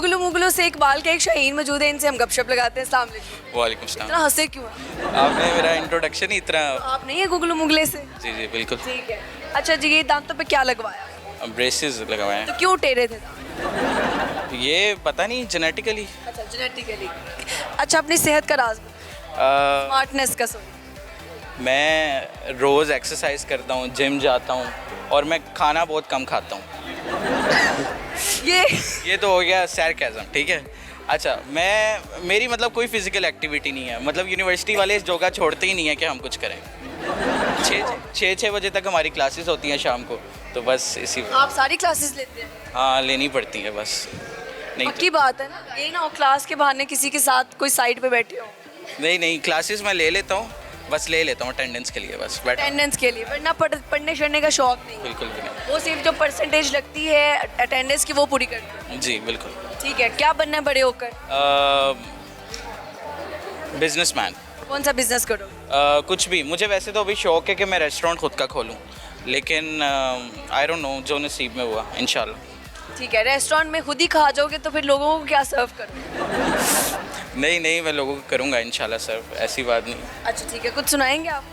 गुगलू मुगलू से इकबाल के एक शाहीन मौजूद है, इनसे हम गपशप लगाते हैं। अस्सलाम वालेकुम। वालेकुम इतना सलाम। हंसे क्यों हैं? आपने मेरा इंट्रोडक्शन ही इतना। आप नहीं है गुगलू मुगले से? जी जी बिल्कुल। ठीक है। अच्छा जी, ये दांतों पे क्या लगवाया? ब्रेसेस लगवाए तो क्यों टेढ़े थे दांत? हैं। ये पता नहीं जेनेटिकली। अच्छा, जेनेटिकली। अच्छा, अपनी सेहत का राज बताओ। स्मार्टनेस का सो। मैं रोज़ एक्सरसाइज करता हूँ, जिम जाता हूँ और मैं खाना बहुत कम खाता हूँ। ये तो हो गया सैरकैज़म, ठीक है। अच्छा, मेरी मतलब कोई फिजिकल एक्टिविटी नहीं है, मतलब यूनिवर्सिटी वाले इस योगा छोड़ते ही नहीं है कि हम कुछ करें। छः बजे तक हमारी क्लासेस होती हैं शाम को, तो बस इसी आप सारी क्लासेस लेते हैं? हाँ, लेनी पड़ती है बस। नहीं पक्की बात है ना, ये ना हो क्लास के बहाने किसी के साथ कोई साइड पे बैठे हो। नहीं क्लासेस मैं ले लेता हूँ, बस ले लेता हूँ अटेंडेंस के लिए, बस बैठ। अटेंडेंस के लिए, वरना पढ़ने शढ़ने का शौक नहीं? बिल्कुल भी नहीं। वो सिर्फ जो परसेंटेज लगती है अटेंडेंस की वो पूरी करते हैं। जी बिल्कुल। ठीक है, क्या बनना है बड़े होकर? बिजनेसमैन। कौन सा बिजनेस करो? कुछ भी। मुझे वैसे तो अभी शौक है कि मैं रेस्टोरेंट खुद का खोलूँ, लेकिन आई डोंट नो, जो नसीब में हुआ इंशाल्लाह। ठीक है, रेस्टोरेंट में खुद ही खा जाओगे तो फिर लोगों को क्या सर्व करोगे? नहीं, मैं लोगों को करूँगा इंशाल्लाह सर, ऐसी बात नहीं। अच्छा ठीक है, कुछ सुनाएंगे आप?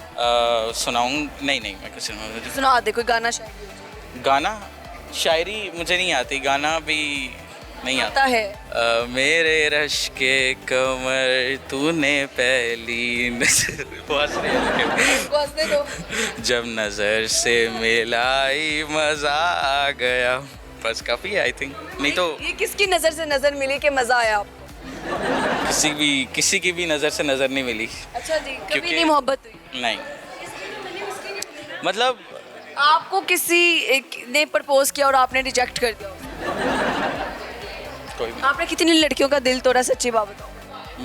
सुनाऊँ? नहीं मैं कुछ सुना दे कोई गाना शायरी। गाना शायरी मुझे नहीं आती, गाना भी नहीं आता। आता है। मेरे रश के कमर तूने पहली नजर हंसने दो। जब नजर से मिलाई मजा आ गया। बस काफ़ी है आई थिंक। नहीं तो ये किसकी नज़र से नज़र मिली कि मज़ा आया आपको? किसी की भी नज़र से नज़र नहीं मिली। अच्छा जी, कभी क्योंकि- नहीं मोहब्बत हुई? नहीं, मतलब आपको किसी एक ने प्रपोज किया और आपने रिजेक्ट कर दिया? कोई भी। आपने कितनी लड़कियों का दिल तोड़ा, सच्ची बात बताओ।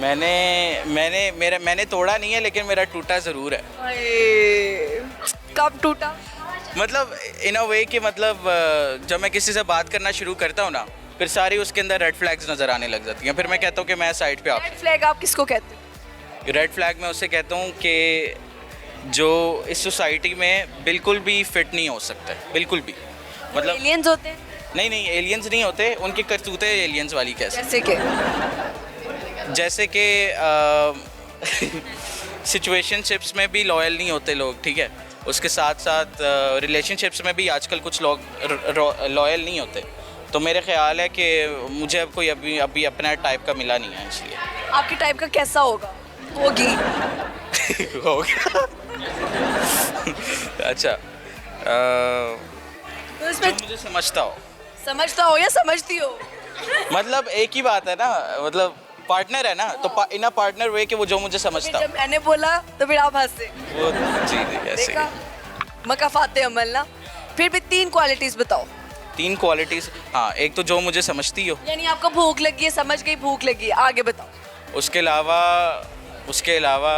मैंने तोड़ा नहीं है, लेकिन मेरा टूटा ज़रूर है। अये, कब टूटा? मतलब इन अ वे कि मतलब जब मैं किसी से बात करना शुरू करता हूँ ना, फिर सारी उसके अंदर रेड फ्लैग्स नज़र आने लग जाती हैं। फिर मैं कहता हूँ कि मैं साइड पे रेड फ्लैग आप किसको कहते हो? रेड फ्लैग मैं उसे कहता हूँ कि जो इस सोसाइटी में बिल्कुल भी फिट नहीं हो सकता है, बिल्कुल भी। मतलब एलियंस होते हैं? नहीं एलियंस नहीं होते, उनकी करतूतें एलियंस वाली कैसे। जैसे कि सिचुएशनशिप्स में भी लॉयल नहीं होते लोग, ठीक है। उसके साथ साथ रिलेशनशिप्स में भी आजकल कुछ लोग लॉयल नहीं होते। तो मेरे ख्याल है कि मुझे अब कोई अभी अपना टाइप का मिला नहीं है, इसलिए। आपके टाइप का कैसा होगा? होगी। हो गया। अच्छा, तो इसमें जो मुझे समझता हो या समझती हो? मतलब एक ही बात है ना, मतलब पार्टनर है ना, तो इन अ पार्टनर वे कि वो जो मुझे समझता जब मैंने बोला तो फिर आप हंसे। वो जी ऐसे देखा, मकाफाते अमल ना। फिर भी 3 क्वालिटीज बताओ। 3 क्वालिटीज। हाँ, एक तो जो मुझे समझती हो। यानी आपको भूख लगी है, समझ गई भूख लगी है, आगे बताओ। उसके अलावा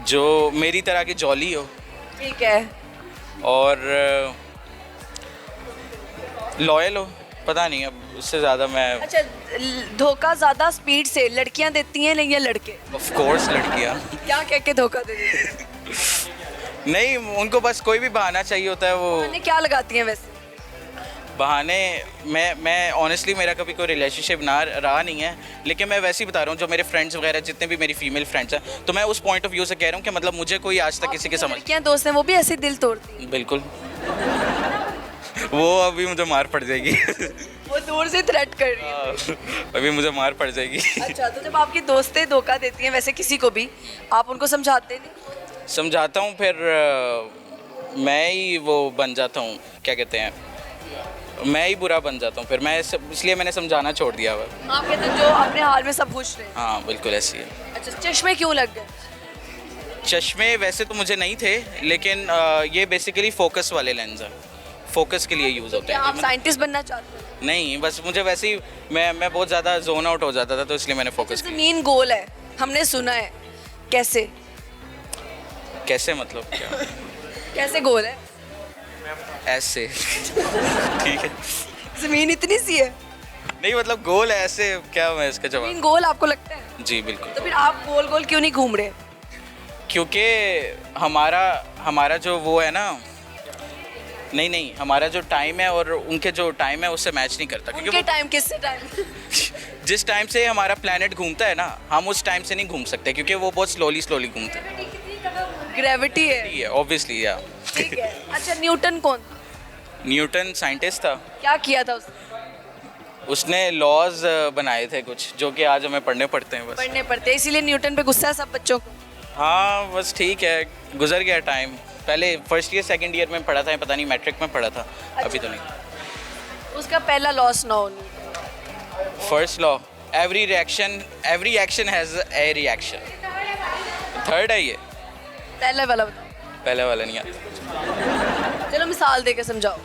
जो मेरी तरह की जॉली हो, ठीक है। और लॉयल हो। पता नहीं, अब उससे ज़्यादा मैं। अच्छा, धोखा ज्यादा स्पीड से लड़कियां देती हैं या लड़के? ऑफ कोर्स लड़कियाँ। क्या कह के धोखा दे देती हैं? नहीं, उनको बस कोई भी बहाना चाहिए होता है। वो बहाने क्या लगाती हैं वैसे? बहाने मैं ऑनेस्टली मेरा कभी कोई रिलेशनशिप ना रहा नहीं है, लेकिन मैं वैसे ही बता रहा हूँ, जो मेरे फ्रेंड्स वगैरह जितने भी मेरी फीमेल फ्रेंड्स हैं, तो मैं उस पॉइंट ऑफ व्यू से कह रहा हूँ कि मतलब मुझे कोई आज तक किसी के समझ। लड़कियां दोस्त हैं वो भी ऐसे दिल तोड़ती हैं? बिल्कुल। वो अभी मुझे मार पड़ जाएगी। वो दूर से थ्रेट कर रही है। अभी मुझे मार पड़ जाएगी। अच्छा, तो जब आपकी दोस्तें धोखा देती हैं वैसे किसी को भी, आप उनको समझाते नहीं? समझाता हूँ, फिर मैं ही वो बन जाता हूँ, क्या कहते हैं, मैं ही बुरा बन जाता हूँ। फिर मैं इसलिए मैंने समझाना छोड़ दिया हुआ। आप कहते हैं जो अपने हाल में सब खुश रहे। हाँ बिल्कुल ऐसी है। अच्छा, चश्मे क्यों लग गए? चश्मे वैसे तो मुझे नहीं थे, लेकिन ये बेसिकली फोकस वाले लेंस हैं, फोकस के लिए यूज़ होते क्या हैं। आप साइंटिस्ट बनना चाहते हैं? नहीं, बस मुझे वैसे ही मैं बहुत ज़्यादा जोन आउट हो जाता था, तो इसलिए मैंने फोकस किया। ज़मीन गोल है, हमने सुना है। कैसे? कैसे मतलब क्या? कैसे गोल है? ऐसे। ठीक है। ज़मीन इतनी सी है? नहीं मतलब गोल है ऐसे, क्या मैं इसका ज़मीन जवाब। गोल आपको लगता है? जी बिल्कुल। तो फिर आप गोल गोल क्यों नहीं घूम रहे? क्योंकि हमारा जो वो है ना, नहीं हमारा जो टाइम है और उनके जो टाइम है उससे मैच नहीं करता। उनके टाइम किससे टाइम? जिस टाइम से हमारा प्लैनेट घूमता है ना, हम उस टाइम से नहीं घूम सकते क्योंकि वो बहुत स्लोली घूमता है। ग्रेविटी है। ऑब्वियसली या। ठीक है। अच्छा, न्यूटन कौन था? न्यूटन साइंटिस्ट था। क्या किया था उसने? उसने लॉज बनाए थे कुछ, जो कि आज हमें पढ़ने पड़ते हैं बस। पढ़ने पड़ते हैं, इसीलिए न्यूटन पे गुस्सा है सब बच्चों को। हाँ बस ठीक है, गुजर गया टाइम। पहले फर्स्ट ईयर सेकंड ईयर में पढ़ा था, पता नहीं मैट्रिक में पढ़ा था। अभी तो नहीं। उसका पहला लॉ सुनाओ। First law, every action has a reaction. Third है ये। पहले वाला बताओ। पहले वाला नहीं आता। चलो मिसाल देके समझाओ।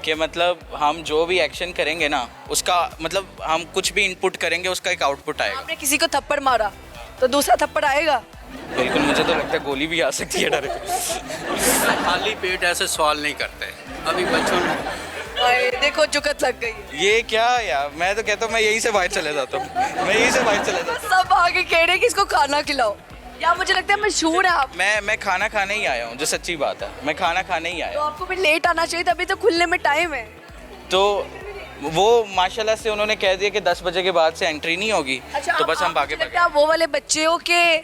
कि मतलब हम जो भी एक्शन करेंगे ना, उसका मतलब हम कुछ भी इनपुट करेंगे, उसका एक आउटपुट आएगा। आपने किसी को थप्पड़ मारा तो दूसरा थप्पड़ आएगा। बिल्कुल, मुझे तो लगता है गोली भी आ सकती है डायरेक्ट। खाली पेट ऐसे सवाल नहीं करते अभी बच्चों ने। अरे, देखो जुगत लग गई है। ये क्या यार, मैं तो कहता हूँ मैं यहीं से बाहर चले जाता हूँ, मैं यहीं से बाहर चले जाता सब आगे कह रहे हैं कि इसको खाना खिलाओ। यार मुझे लगता है मशहूर है आप। हूँ। मैं खाना खाने ही आया हूँ, जो सच्ची बात है, मैं खाना खाने ही तो आया। आपको फिर लेट आना चाहिए, तभी तो खुलने में टाइम है। तो वो माशाल्लाह से उन्होंने कह दिया कि 10 बजे के बाद से एंट्री नहीं होगी। अच्छा, तो बस हम मुझे भागे लगता है आप वो वाले बच्चे हो के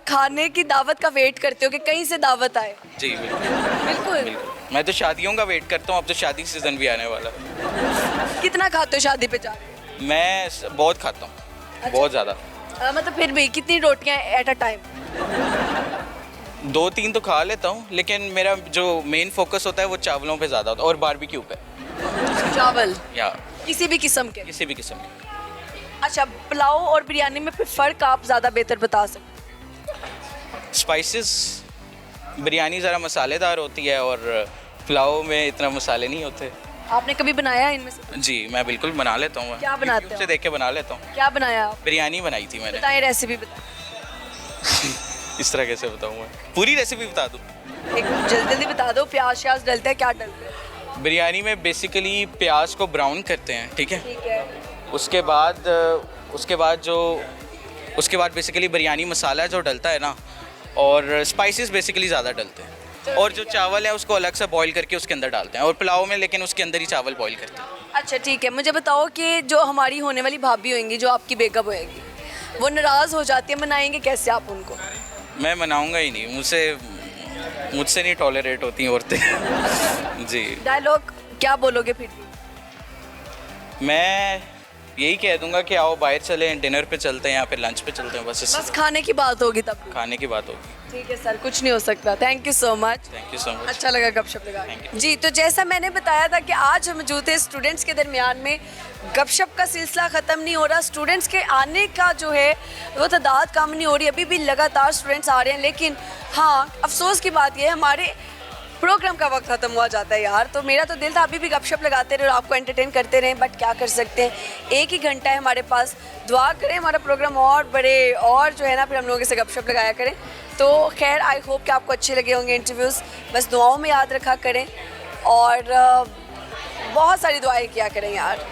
खाने की दावत का वेट करते हो कि कहीं से दावत आए। जी बिल्कुल बिल्कुल। बिल्कुल। मैं तो शादियों का वेट करता हूँ, अब तो शादी सीजन भी आने वाला है। कितना खाते हो शादी पे जा? बहुत खाता हूँ, बहुत ज़्यादा। मतलब फिर भी कितनी रोटियां एट अ टाइम? 2-3 तो खा लेता हूँ, लेकिन मेरा जो मेन फोकस होता है वो चावलों पे ज़्यादा होता है और बारबेक्यू पे। चावल या किसी भी किस्म के? किसी भी किस्म के। अच्छा, पुलाव और बिरयानी में फिर फ़र्क आप ज़्यादा बेहतर बता सकते? स्पाइसेस, बिरयानी ज़रा मसालेदार होती है और पुलाव में इतना मसाले नहीं होते। आपने कभी बनाया इनमें से? जी मैं बिल्कुल बना लेता हूँ। क्या बनाते YouTube हो? से देख के बना लेता हूँ। क्या बनाया आप? बिरयानी बनाई थी मैंने। बताएं, रेसिपी बताएं। इस तरह कैसे बताऊँ मैं, पूरी रेसिपी बता दूँ? एक जल्दी जल्दी बता दो। प्याज श्याज डलता है, क्या डलता है? बिरयानी में बेसिकली प्याज को ब्राउन करते हैं, ठीक है। ठीक है। उसके बाद बेसिकली बिरयानी मसाला जो डलता है ना, और स्पाइसेस बेसिकली ज़्यादा डलते हैं। और जो चावल है उसको अलग से बॉईल करके उसके अंदर डालते हैं, और पुलाव में लेकिन उसके अंदर ही चावल बॉईल करते हैं। अच्छा ठीक है, मुझे बताओ कि जो हमारी होने वाली भाभी होंगी, जो आपकी बेगम होएगी, वो नाराज़ हो जाती है, मनाएंगे कैसे आप उनको? मैं मनाऊंगा ही नहीं, मुझसे नहीं टॉलरेट होती औरतें। जी। डायलॉग क्या बोलोगे फिर? मैं यही कह दूंगा कि आओ बाहर चलें, डिनर पे चलते हैं या फिर लंच पे चलते हैं, बस बस खाने की बात होगी तब। खाने की बात होगी। ठीक है सर, कुछ नहीं हो सकता। Thank you so much. Thank you so much. अच्छा लगा गपशप लगा Thank के। जी, तो जैसा मैंने बताया था कि आज हम मौजूद थे स्टूडेंट्स के दरमियान में। गपशप का सिलसिला ख़त्म नहीं हो रहा। स्टूडेंट्स के आने का जो है वो तादाद कम नहीं हो रही, अभी भी लगातार स्टूडेंट्स आ रहे हैं। लेकिन हाँ, अफसोस की बात यह है हमारे प्रोग्राम का वक्त ख़त्म हुआ जाता है यार। तो मेरा तो दिल था अभी भी गपशप लगाते रहे और आपको एंटरटेन करते रहें, बट क्या कर सकते हैं, एक ही घंटा है हमारे पास। दुआ करें हमारा प्रोग्राम और बढ़े और जो है ना फिर हम लोगों से गपशप लगाया करें। तो खैर, आई होप कि आपको अच्छे लगे होंगे इंटरव्यूज़। बस दुआओं में याद रखा करें और बहुत सारी दुआएं किया करें यार।